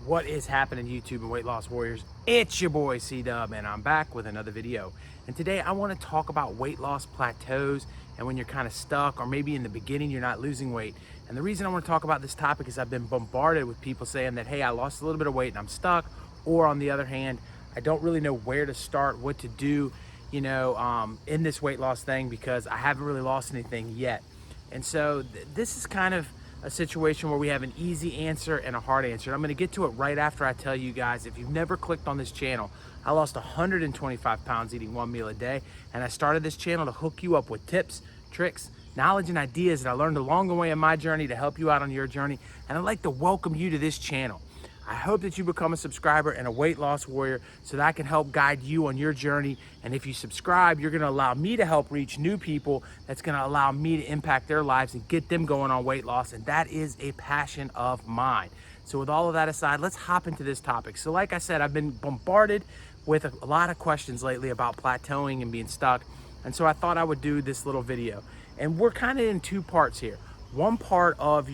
What is happening, YouTube and weight loss warriors? It's your boy C-Dub, and I'm back with another video. And today I want to talk about weight loss plateaus and when you're kind of stuck, or maybe in the beginning you're not losing weight. And the reason I want to talk about this topic is I've been bombarded with people saying that, hey, I lost a little bit of weight and I'm stuck, or on the other hand, I don't really know where to start, what to do, in this weight loss thing, because I haven't really lost anything yet. And so this is kind of a situation where we have an easy answer and a hard answer. And I'm going to get to it right after I tell you guys, if you've never clicked on this channel, I lost 125 pounds eating one meal a day. And I started this channel to hook you up with tips, tricks, knowledge, and ideas that I learned along the way in my journey to help you out on your journey. And I'd like to welcome you to this channel. I hope that you become a subscriber and a weight loss warrior so that I can help guide you on your journey. And if you subscribe, you're going to allow me to help reach new people. That's going to allow me to impact their lives and get them going on weight loss. And that is a passion of mine. So with all of that aside, let's hop into this topic. So like I said, I've been bombarded with a lot of questions lately about plateauing and being stuck. And so I thought I would do this little video. And we're kind of in two parts here. One part of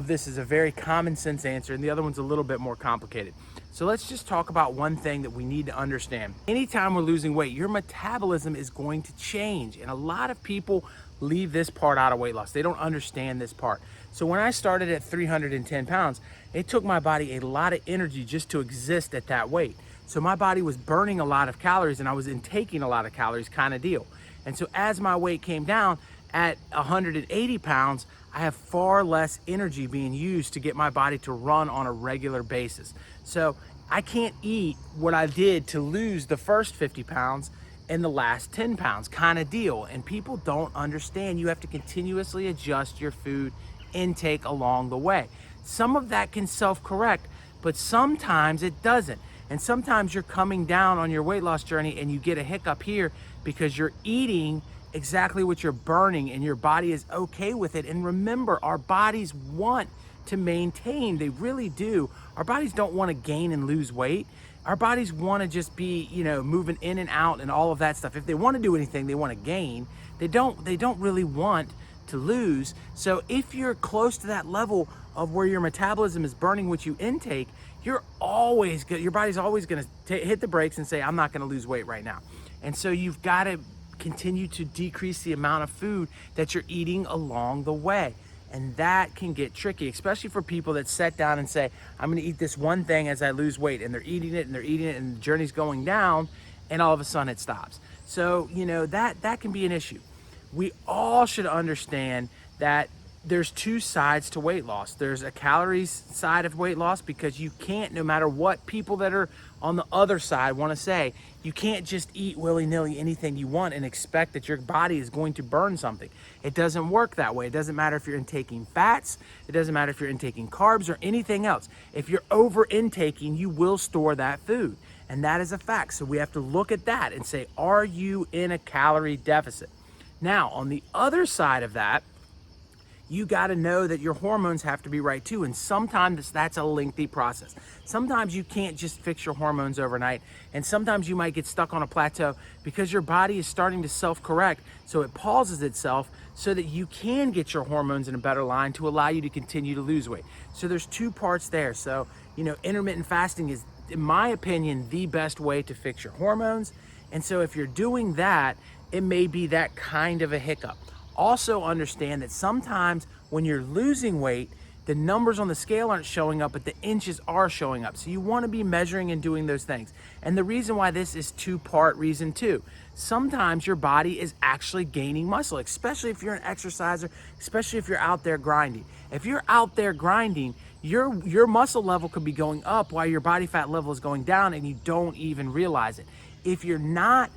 this is a very common sense answer, and the other one's a little bit more complicated. So let's just talk about one thing that we need to understand. Anytime we're losing weight, your metabolism is going to change. And a lot of people leave this part out of weight loss. They don't understand this part. So when I started at 310 pounds, it took my body a lot of energy just to exist at that weight. So my body was burning a lot of calories and I was intaking a lot of calories, kind of deal. And so as my weight came down at 180 pounds, I have far less energy being used to get my body to run on a regular basis. So I can't eat what I did to lose the first 50 pounds and the last 10 pounds, kind of deal. And people don't understand you have to continuously adjust your food intake along the way. Some of that can self-correct, but sometimes it doesn't. And sometimes you're coming down on your weight loss journey and you get a hiccup here because you're eating exactly what you're burning and your body is okay with it. And remember, our bodies want to maintain, they really do. Our bodies don't want to gain and lose weight. Our bodies want to just be, moving in and out and all of that stuff. If they want to do anything, they want to gain. They don't really want to lose. So if you're close to that level of where your metabolism is burning what you intake, your body's always going to hit the brakes and say, I'm not going to lose weight right now. And so you've got to continue to decrease the amount of food that you're eating along the way. And that can get tricky, especially for people that sit down and say, I'm going to eat this one thing as I lose weight, and they're eating it and the journey's going down, and all of a sudden it stops. So, that can be an issue. We all should understand that there's two sides to weight loss. There's a calories side of weight loss, because you can't, no matter what people that are on the other side want to say, you can't just eat willy-nilly anything you want and expect that your body is going to burn something. It doesn't work that way. It doesn't matter if you're intaking fats. It doesn't matter if you're intaking carbs or anything else. If you're over intaking, you will store that food. And that is a fact. So we have to look at that and say, are you in a calorie deficit? Now, on the other side of that, you got to know that your hormones have to be right too. And sometimes that's a lengthy process. Sometimes you can't just fix your hormones overnight. And sometimes you might get stuck on a plateau because your body is starting to self-correct. So it pauses itself so that you can get your hormones in a better line to allow you to continue to lose weight. So there's two parts there. So, intermittent fasting is, in my opinion, the best way to fix your hormones. And so if you're doing that, it may be that kind of a hiccup. Also understand that sometimes when you're losing weight, the numbers on the scale aren't showing up, but the inches are showing up. So you want to be measuring and doing those things. And the reason why this is two-part reason too. Sometimes your body is actually gaining muscle, especially if you're an exerciser, especially if you're out there grinding. If you're out there grinding, your muscle level could be going up while your body fat level is going down and you don't even realize it. If you're not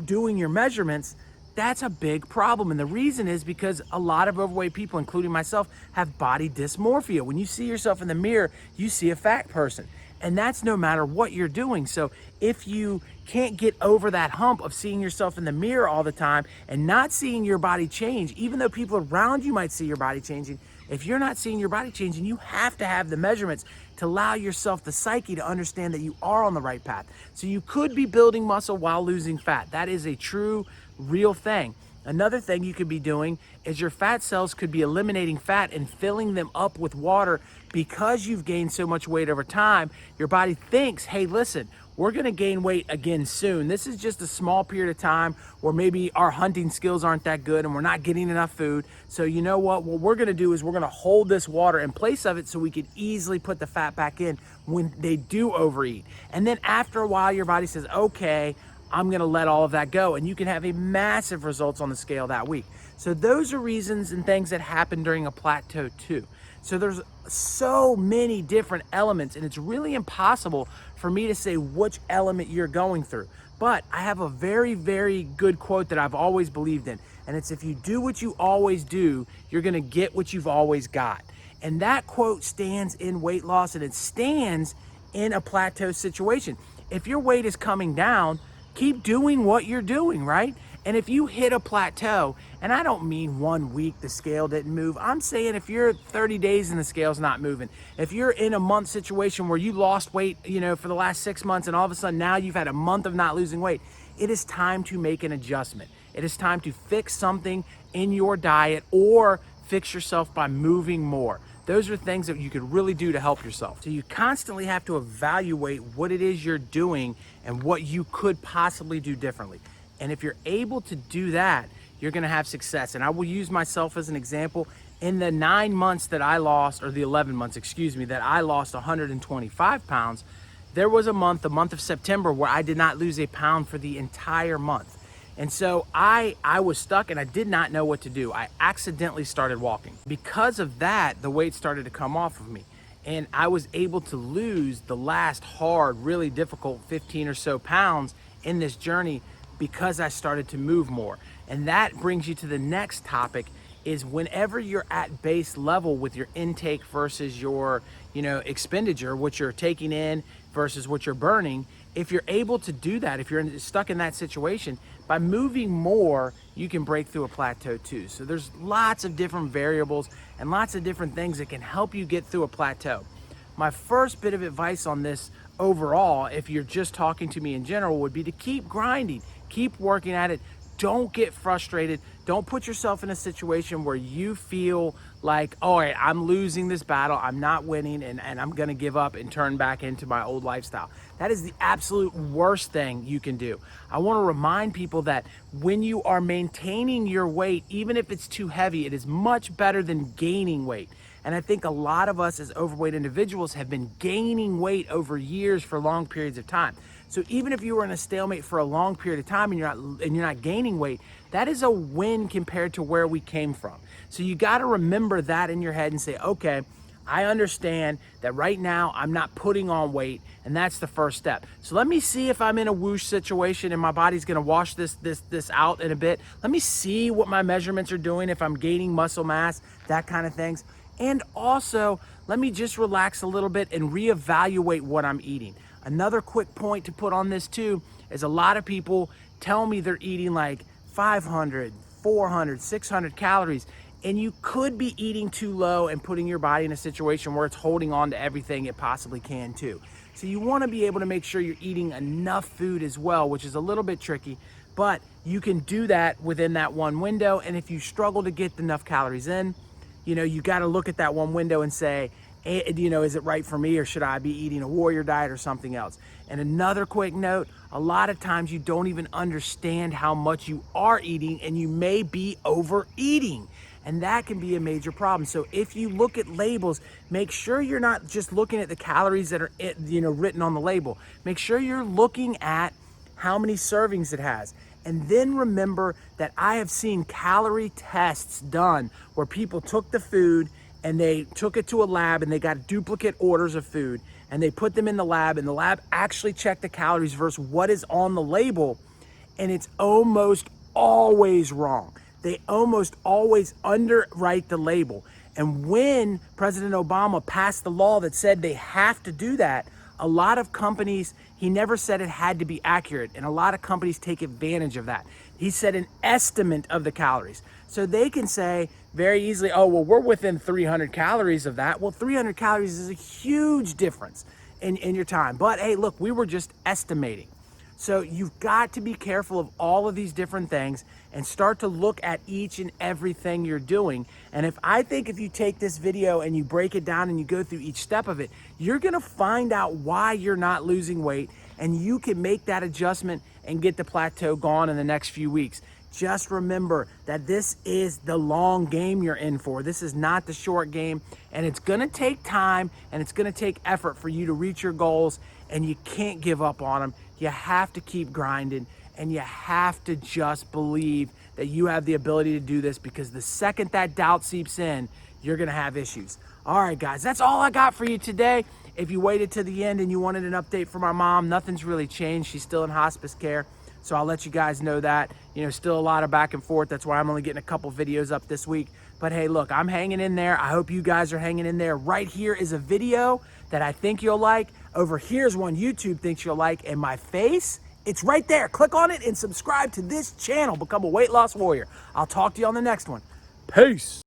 doing your measurements, that's a big problem. And the reason is because a lot of overweight people, including myself, have body dysmorphia. When you see yourself in the mirror, you see a fat person. And that's no matter what you're doing. So if you can't get over that hump of seeing yourself in the mirror all the time and not seeing your body change, even though people around you might see your body changing, if you're not seeing your body changing, you have to have the measurements to allow yourself the psyche to understand that you are on the right path. So you could be building muscle while losing fat. That is a true, real thing. Another thing you could be doing is your fat cells could be eliminating fat and filling them up with water. Because you've gained so much weight over time, your body thinks, hey, listen, we're gonna gain weight again soon. This is just a small period of time where maybe our hunting skills aren't that good and we're not getting enough food. So you know what we're gonna do is we're gonna hold this water in place of it so we can easily put the fat back in when they do overeat. And then after a while, your body says, okay, I'm gonna let all of that go, and you can have a massive results on the scale that week. So those are reasons and things that happen during a plateau too. So there's so many different elements, and it's really impossible for me to say which element you're going through. But I have a very, very good quote that I've always believed in, and it's, if you do what you always do, you're gonna get what you've always got. And that quote stands in weight loss, and it stands in a plateau situation. If your weight is coming down, keep doing what you're doing, right? And if you hit a plateau, and I don't mean 1 week the scale didn't move, I'm saying if you're 30 days and the scale's not moving, if you're in a month situation where you lost weight, for the last 6 months, and all of a sudden now you've had a month of not losing weight, it is time to make an adjustment. It is time to fix something in your diet or fix yourself by moving more. Those are things that you could really do to help yourself. So you constantly have to evaluate what it is you're doing and what you could possibly do differently. And if you're able to do that, you're gonna have success. And I will use myself as an example. In the 9 months that I lost, or the 11 months, that I lost 125 pounds, there was the month of September, where I did not lose a pound for the entire month. And so I was stuck and I did not know what to do. I accidentally started walking. Because of that, the weight started to come off of me. And I was able to lose the last hard, really difficult 15 or so pounds in this journey because I started to move more. And that brings you to the next topic, is whenever you're at base level with your intake versus your, expenditure, what you're taking in versus what you're burning, if you're able to do that, if you're stuck in that situation, by moving more, you can break through a plateau too. So there's lots of different variables and lots of different things that can help you get through a plateau. My first bit of advice on this overall, if you're just talking to me in general, would be to keep grinding, keep working at it. Don't get frustrated. Don't put yourself in a situation where you feel like, all right, I'm losing this battle, I'm not winning, and I'm gonna give up and turn back into my old lifestyle. That is the absolute worst thing you can do. I wanna remind people that when you are maintaining your weight, even if it's too heavy, it is much better than gaining weight. And I think a lot of us as overweight individuals have been gaining weight over years for long periods of time. So even if you were in a stalemate for a long period of time and you're not gaining weight, that is a win compared to where we came from. So you got to remember that in your head and say, okay, I understand that right now I'm not putting on weight, and that's the first step. So let me see if I'm in a whoosh situation and my body's gonna wash this out in a bit. Let me see what my measurements are doing, if I'm gaining muscle mass, that kind of things. And also, let me just relax a little bit and reevaluate what I'm eating. Another quick point to put on this too is a lot of people tell me they're eating like 500, 400, 600 calories, and you could be eating too low and putting your body in a situation where it's holding on to everything it possibly can too. So you want to be able to make sure you're eating enough food as well, which is a little bit tricky, but you can do that within that one window. And if you struggle to get enough calories in, you got to look at that one window and say, is it right for me, or should I be eating a warrior diet or something else? And another quick note, a lot of times you don't even understand how much you are eating, and you may be overeating. And that can be a major problem. So if you look at labels, make sure you're not just looking at the calories that are written on the label. Make sure you're looking at how many servings it has. And then remember that I have seen calorie tests done where people took the food and they took it to a lab and they got duplicate orders of food and they put them in the lab, and the lab actually checked the calories versus what is on the label, and it's almost always wrong. They almost always underwrite the label. And when President Obama passed the law that said they have to do that, a lot of companies, he never said it had to be accurate, and a lot of companies take advantage of that. He said an estimate of the calories. So they can say very easily, oh, well, we're within 300 calories of that. Well, 300 calories is a huge difference in your time. But hey, look, we were just estimating. So you've got to be careful of all of these different things and start to look at each and everything you're doing. And if you take this video and you break it down and you go through each step of it, you're gonna find out why you're not losing weight, and you can make that adjustment and get the plateau gone in the next few weeks. Just remember that this is the long game you're in for. This is not the short game, and it's gonna take time and it's gonna take effort for you to reach your goals, and you can't give up on them. You have to keep grinding, and you have to just believe that you have the ability to do this, because the second that doubt seeps in, you're gonna have issues. All right, guys, that's all I got for you today. If you waited to the end and you wanted an update from our mom, nothing's really changed. She's still in hospice care. So I'll let you guys know that. Still a lot of back and forth. That's why I'm only getting a couple videos up this week. But hey, look, I'm hanging in there. I hope you guys are hanging in there. Right here is a video that I think you'll like. Over here's one YouTube thinks you'll like. And my face, it's right there. Click on it and subscribe to this channel. Become a weight loss warrior. I'll talk to you on the next one. Peace.